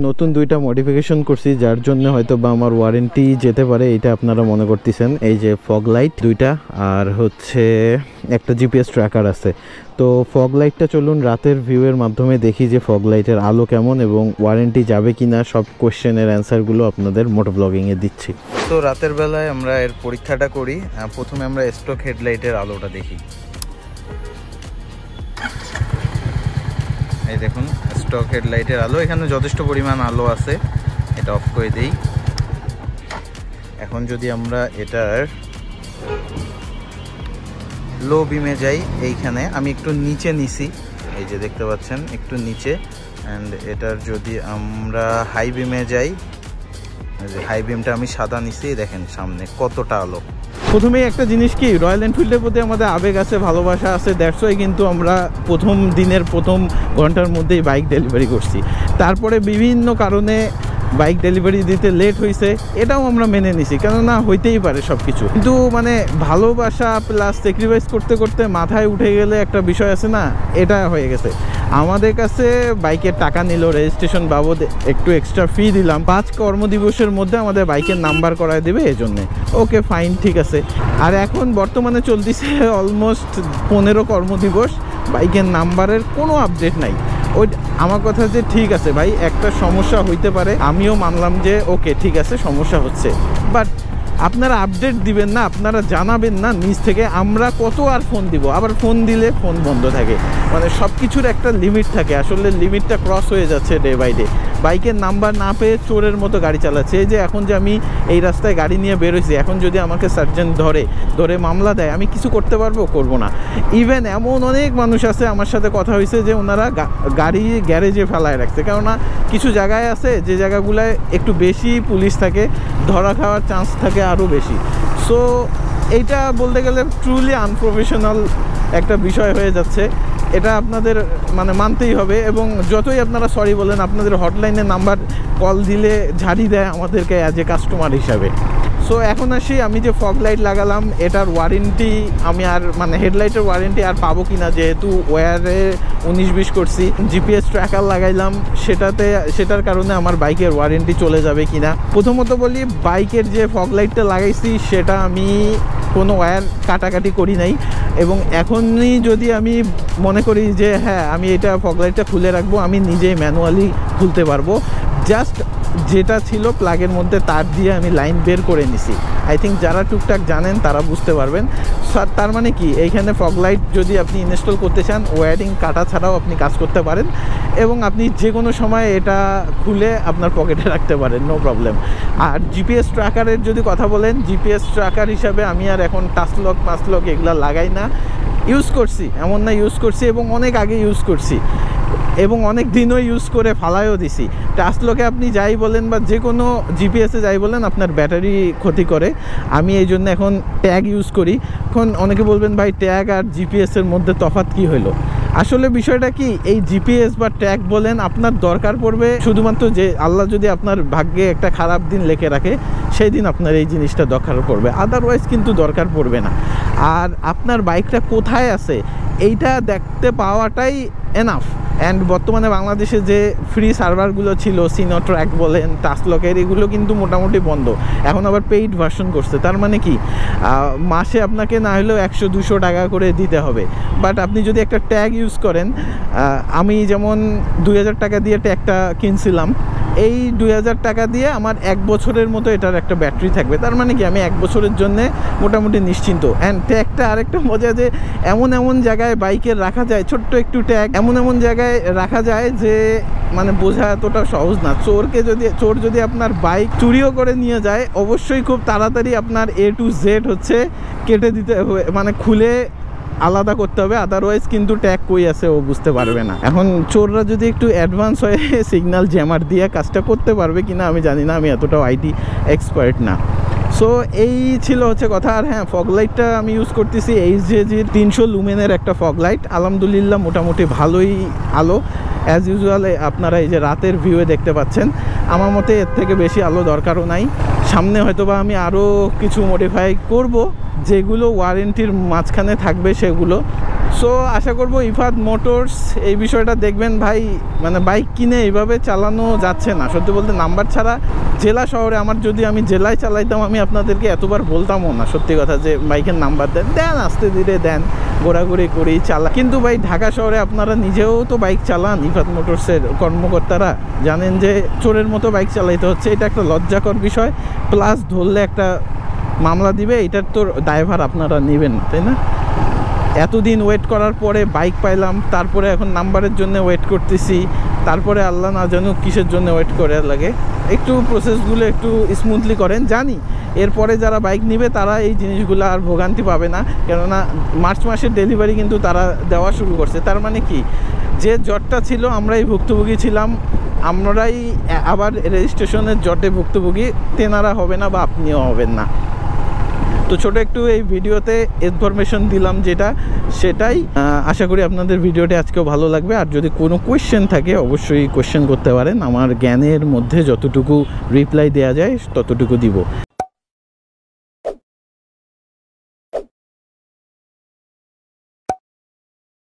নতুন দুইটা মডিফিকেশন করছি, যার জন্য হয়তো বা আমার ওয়ারেন্টি যেতে পারে, এটা আপনারা মনে করতেছেন। এই যে ফগ লাইট দুইটা, আর হচ্ছে একটা জিপিএস ট্র্যাকার আছে। তো ফগ লাইটটা চলুন রাতের ভিউয়ের মাধ্যমে দেখি যে ফগ লাইটের আলো কেমন এবং ওয়ারেন্টি যাবে কিনা। সব কোশ্চেনের অ্যান্সারগুলো আপনাদের মোটো ব্লগিংয়ে দিচ্ছি। তো রাতের বেলায় আমরা এর পরীক্ষাটা করি। প্রথমে আমরা স্টক হেডলাইটের আলোটা দেখি। এই দেখুন স্টক হেডলাইটের আলো, এখানে যথেষ্ট পরিমাণ আলো আছে। এটা অফ করে দেই। এখন যদি আমরা এটার লো বিমে যাই, এইখানে আমি একটু নিচে নিছি, এই যে দেখতে পাচ্ছেন একটু নিচে। অ্যান্ড এটার যদি আমরা হাই বিমে যাই, হাই বিমটা আমি সাদা নিছি, দেখেন সামনে কতটা আলো। প্রথমেই একটা জিনিস কি, রয়্যাল এনফিল্ডের প্রতি আমাদের আবেগ আছে, ভালোবাসা আছে, দ্যাটস ওয়াই কিন্তু আমরা প্রথম দিনের প্রথম ঘন্টার মধ্যেই বাইক ডেলিভারি করছি। তারপরে বিভিন্ন কারণে বাইক ডেলিভারি দিতে লেট হয়েছে, এটাও আমরা মেনে নিছি, কেননা হইতেই পারে সব কিছু। কিন্তু মানে ভালোবাসা প্লাস স্যাক্রিফাইস করতে করতে মাথায় উঠে গেলে একটা বিষয় আছে না, এটা হয়ে গেছে। আমাদের কাছে বাইকের টাকা নিল, রেজিস্ট্রেশন বাবদ একটু এক্সট্রা ফি দিলাম, 5 কর্মদিবসের মধ্যে আমাদের বাইকের নাম্বার করায় দেবে, এজন্যে ওকে ফাইন, ঠিক আছে। আর এখন বর্তমানে চলতেছে অলমোস্ট 15 কর্মদিবস, বাইকের নাম্বারের কোনো আপডেট নাই। ওই আমার কথা যে ঠিক আছে ভাই, একটা সমস্যা হইতে পারে, আমিও মানলাম যে ওকে ঠিক আছে সমস্যা হচ্ছে, বাট আপনারা আপডেট দিবেন না, আপনারা জানাবেন না নিজ থেকে। আমরা কত আর ফোন দিব, আবার ফোন দিলে ফোন বন্ধ থাকে, মানে সব কিছুর একটা লিমিট থাকে। আসলে লিমিটটা ক্রস হয়ে যাচ্ছে ডে বাই ডে। বাইকের নাম্বার না পেয়ে চোরের মতো গাড়ি চালাচ্ছে। এই যে এখন যে আমি এই রাস্তায় গাড়ি নিয়ে বেরোইছি, এখন যদি আমাকে সার্জেন্ট ধরে মামলা দেয়, আমি কিছু করতে পারবো? করবো না। ইভেন এমন অনেক মানুষ আছে, আমার সাথে কথা হয়েছে যে ওনারা গাড়ি গ্যারেজে ফেলায় রাখছে, কেননা কিছু জায়গায় আছে যে জায়গাগুলায় একটু বেশি পুলিশ থাকে, ধরা খাওয়ার চান্স থাকে আরও বেশি। সো এইটা বলতে গেলে ট্রুলি আনপ্রফেশনাল একটা বিষয় হয়ে যাচ্ছে। এটা আপনাদের মানে মানতেই হবে। এবং যতই আপনারা সরি বলেন, আপনাদের হটলাইনে নাম্বার কল দিলে ঝাড়ি দেয় আমাদেরকে অ্যাজ এ কাস্টমার হিসাবে। সো এখন আসি, আমি যে ফগ লাইট লাগালাম এটার ওয়ারেন্টি আমি আর মানে হেডলাইটের ওয়ারেন্টি আর পাবো কি না, যেহেতু ওয়্যারে 19-20 করছি। জিপিএস ট্র্যাকার লাগাইলাম, সেটার কারণে আমার বাইকের ওয়ারেন্টি চলে যাবে কি না। প্রথমত বলি, বাইকের যে ফগ লাইটটা লাগাইছি সেটা আমি কোনো ওয়্যার কাটাকাটি করি নাই। এবং এখনই যদি আমি মনে করি যে হ্যাঁ আমি এটা ফগ লাইটটা খুলে রাখবো, আমি নিজেই ম্যানুয়ালি খুলতে পারবো। জাস্ট যেটা ছিল প্লাগের মধ্যে তার দিয়ে আমি লাইন বের করে নিছি। আই থিঙ্ক যারা টুকটাক জানেন তারা বুঝতে পারবেন। তার মানে কি, এইখানে ফগ লাইট যদি আপনি ইনস্টল করতে চান, ওয়্যারিং কাটা ছাড়াও আপনি কাজ করতে পারেন এবং আপনি যে কোনো সময় এটা খুলে আপনার পকেটে রাখতে পারেন, নো প্রবলেম। আর জিপিএস ট্র্যাকারের যদি কথা বলেন, জিপিএস ট্র্যাকার হিসাবে আমি আর এখন টাচলক মাসলক এগুলো লাগাই না। ইউজ করছি, এমন না ইউজ করছি, এবং অনেক আগে ইউজ করছি এবং অনেক দিনও ইউজ করে ফালাইও দিছি। টাচলকে আপনি যাই বলেন বা যে কোনো জিপিএসে যাই বলেন, আপনার ব্যাটারি ক্ষতি করে। আমি এই জন্য এখন ট্যাগ ইউজ করি। এখন অনেকে বলবেন ভাই ট্যাগ আর জিপিএসের মধ্যে তফাৎ কী হলো? আসলে বিষয়টা কি, এই জিপিএস বা ট্যাগ বলেন আপনার দরকার পড়বে শুধুমাত্র যে আল্লাহ যদি আপনার ভাগ্যে একটা খারাপ দিন লিখে রাখে, সেই দিন আপনার এই জিনিসটা দরকার পড়বে, আদারওয়াইজ কিন্তু দরকার পড়বে না। আর আপনার বাইকটা কোথায় আছে এইটা দেখতে পাওয়াটাই এনাফ। অ্যান্ড বর্তমানে বাংলাদেশে যে ফ্রি সার্ভারগুলো ছিল, সিনোট্র্যাক বলেন, টাচলকের, এগুলো কিন্তু মোটামুটি বন্ধ। এখন আবার পেইড ভার্সন করছে। তার মানে কি, মাসে আপনাকে না হলেও 100-200 টাকা করে দিতে হবে। বাট আপনি যদি একটা ট্যাগ ইউজ করেন, আমি যেমন 2000 টাকা দিয়ে ট্যাগটা কিনছিলাম, এই 2000 টাকা দিয়ে আমার 1 বছরের মতো এটার একটা ব্যাটারি থাকবে। তার মানে কি, আমি 1 বছরের জন্যে মোটামুটি নিশ্চিন্ত। অ্যান্ড ট্যাগটা আরেকটা মজা যে এমন জায়গায় বাইকের রাখা যায়, ছোট্ট একটু ট্যাগ এমন জায়গায় রাখা যায় যে মানে বোঝা এতটা সহজ না। চোর যদি আপনার বাইক চুরিও করে নিয়ে যায়, অবশ্যই খুব তাড়াতাড়ি আপনার A to Z হচ্ছে কেটে দিতে হবে, মানে খুলে আলাদা করতে হবে, আদারওয়াইজ কিন্তু ট্যাগ কই আছে ও বুঝতে পারবে না। এখন চোররা যদি একটু অ্যাডভান্স হয়ে সিগন্যাল জ্যামার দিয়ে কাজটা করতে পারবে কিনা আমি জানি না, আমি এতটাও আইটি এক্সপার্ট না। সো এই ছিল হচ্ছে কথা। আর হ্যাঁ, ফগ লাইটটা আমি ইউজ করতেছি HJGর 300 লুমেনের একটা ফগ লাইট। আলহামদুলিল্লাহ মোটামুটি ভালোই আলো। অ্যাজ ইউজুয়াল আপনারা এই যে রাতের ভিউয়ে দেখতে পাচ্ছেন, আমার মতে এর থেকে বেশি আলো দরকারও নাই। সামনে হয়তো বা আমি আরও কিছু মডিফাই করব, যেগুলো ওয়ারেন্টির মাঝখানে থাকবে সেগুলো। সো আশা করব ইফাদ মোটরস এই বিষয়টা দেখবেন ভাই, মানে বাইক কিনে এইভাবে চালানো যাচ্ছে না সত্যি বলতে। নাম্বার ছাড়া জেলা শহরে আমি জেলায় চালাইতাম, আমি আপনাদেরকে এতবার বলতামও না সত্যি কথা যে বাইকের নাম্বার দেন আস্তে ধীরে দেন, ঘোরাঘুরি করি চালা। কিন্তু ভাই ঢাকা শহরে আপনারা নিজেও তো বাইক চালান, ইফাদ মোটরসের কর্মকর্তারা জানেন যে চোরের মতো বাইক চালাইতে হচ্ছে। এটা একটা লজ্জাকর বিষয়, প্লাস ধরলে একটা মামলা দিবে, এটার তো ড্রাইভার আপনারা নেবেন না, তাই না? এতদিন ওয়েট করার পরে বাইক পাইলাম, তারপরে এখন নাম্বারের জন্য ওয়েট করতেছি, তারপরে আল্লাহ না জানুক কিসের জন্য ওয়েট করে লাগে। একটু প্রসেসগুলো একটু স্মুথলি করেন, জানি এরপরে যারা বাইক নেবে তারা এই জিনিসগুলো আর ভোগান্তি পাবে না, কেননা মার্চ মাসের ডেলিভারি কিন্তু তারা দেওয়া শুরু করছে। তার মানে কি, যে জটটা ছিল আমরাই ভুক্তভোগী ছিলাম, আমরাই আবার রেজিস্ট্রেশনের জটে ভুক্তভোগী, তেনারা হবে না বা আপনিও হবেন না। তো ছোটো একটু এই ভিডিওতে ইনফরমেশন দিলাম যেটা, সেটাই আশা করি আপনাদের ভিডিওটি আজকেও ভালো লাগবে। আর যদি কোনো কোয়েশ্চেন থাকে অবশ্যই কোয়েশ্চেন করতে পারেন, আমার জ্ঞানের মধ্যে যতটুকু রিপ্লাই দেওয়া যায় ততটুকু দিব।